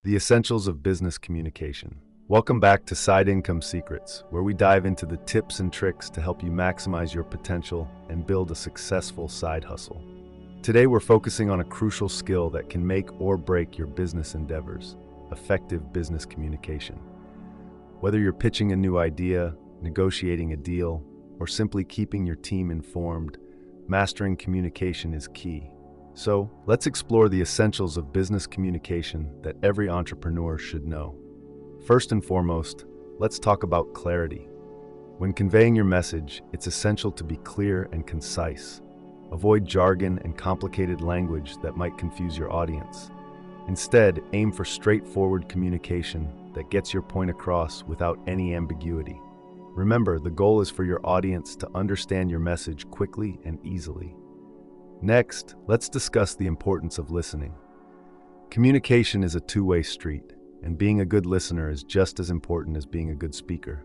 The essentials of business communication. Welcome back to Side Income Secrets, where we dive into the tips and tricks to help you maximize your potential and build a successful side hustle. Today, we're focusing on a crucial skill that can make or break your business endeavors: effective business communication. Whether you're pitching a new idea, negotiating a deal, or simply keeping your team informed, mastering communication is key. So, let's explore the essentials of business communication that every entrepreneur should know. First and foremost, let's talk about clarity. When conveying your message, it's essential to be clear and concise. Avoid jargon and complicated language that might confuse your audience. Instead, aim for straightforward communication that gets your point across without any ambiguity. Remember, the goal is for your audience to understand your message quickly and easily. Next, let's discuss the importance of listening. Communication is a two-way street, and being a good listener is just as important as being a good speaker.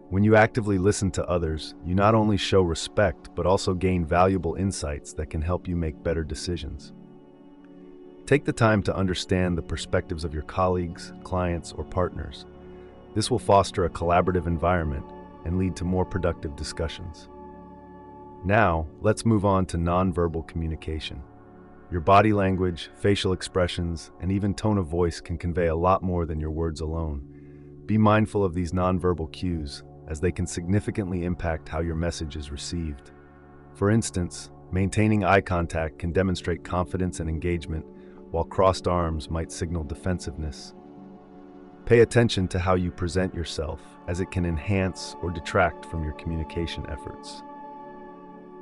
When you actively listen to others, you not only show respect, but also gain valuable insights that can help you make better decisions. Take the time to understand the perspectives of your colleagues, clients, or partners. This will foster a collaborative environment and lead to more productive discussions. Now, let's move on to nonverbal communication. Your body language, facial expressions, and even tone of voice can convey a lot more than your words alone. Be mindful of these nonverbal cues, as they can significantly impact how your message is received. For instance, maintaining eye contact can demonstrate confidence and engagement, while crossed arms might signal defensiveness. Pay attention to how you present yourself, as it can enhance or detract from your communication efforts.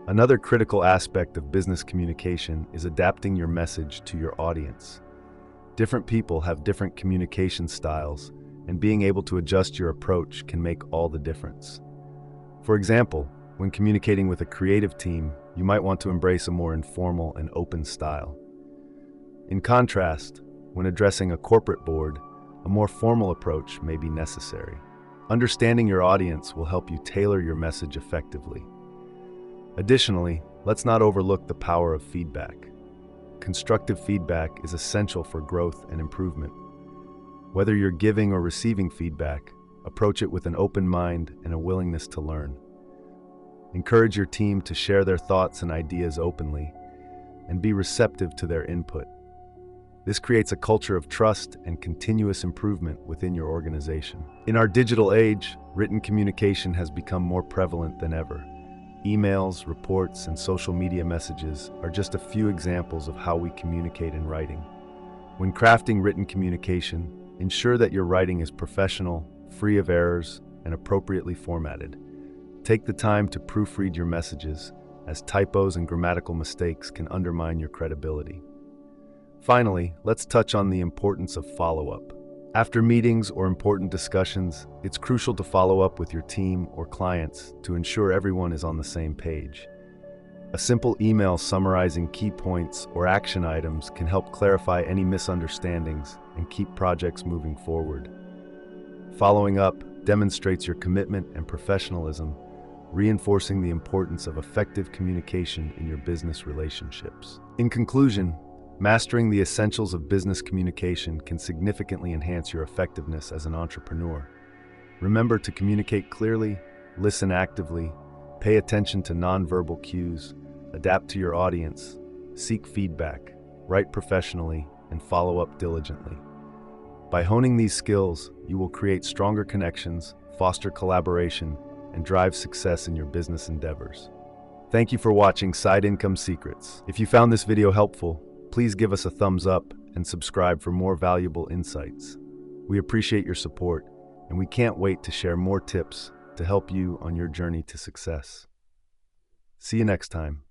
Another critical aspect of business communication is adapting your message to your audience. Different people have different communication styles, and being able to adjust your approach can make all the difference. For example, when communicating with a creative team, you might want to embrace a more informal and open style. In contrast, when addressing a corporate board, a more formal approach may be necessary. Understanding your audience will help you tailor your message effectively. Additionally, let's not overlook the power of feedback. Constructive feedback is essential for growth and improvement. Whether you're giving or receiving feedback, approach it with an open mind and a willingness to learn. Encourage your team to share their thoughts and ideas openly, and be receptive to their input. This creates a culture of trust and continuous improvement within your organization. In our digital age, written communication has become more prevalent than ever. Emails, reports, and social media messages are just a few examples of how we communicate in writing. When crafting written communication, ensure that your writing is professional, free of errors, and appropriately formatted. Take the time to proofread your messages, as typos and grammatical mistakes can undermine your credibility. Finally, let's touch on the importance of follow-up. After meetings or important discussions, it's crucial to follow up with your team or clients to ensure everyone is on the same page. A simple email summarizing key points or action items can help clarify any misunderstandings and keep projects moving forward. Following up demonstrates your commitment and professionalism, reinforcing the importance of effective communication in your business relationships. In conclusion, mastering the essentials of business communication can significantly enhance your effectiveness as an entrepreneur. Remember to communicate clearly, listen actively, pay attention to nonverbal cues, adapt to your audience, seek feedback, write professionally, and follow up diligently. By honing these skills, you will create stronger connections, foster collaboration, and drive success in your business endeavors. Thank you for watching Side Income Secrets. If you found this video helpful, please give us a thumbs up and subscribe for more valuable insights. We appreciate your support, and we can't wait to share more tips to help you on your journey to success. See you next time.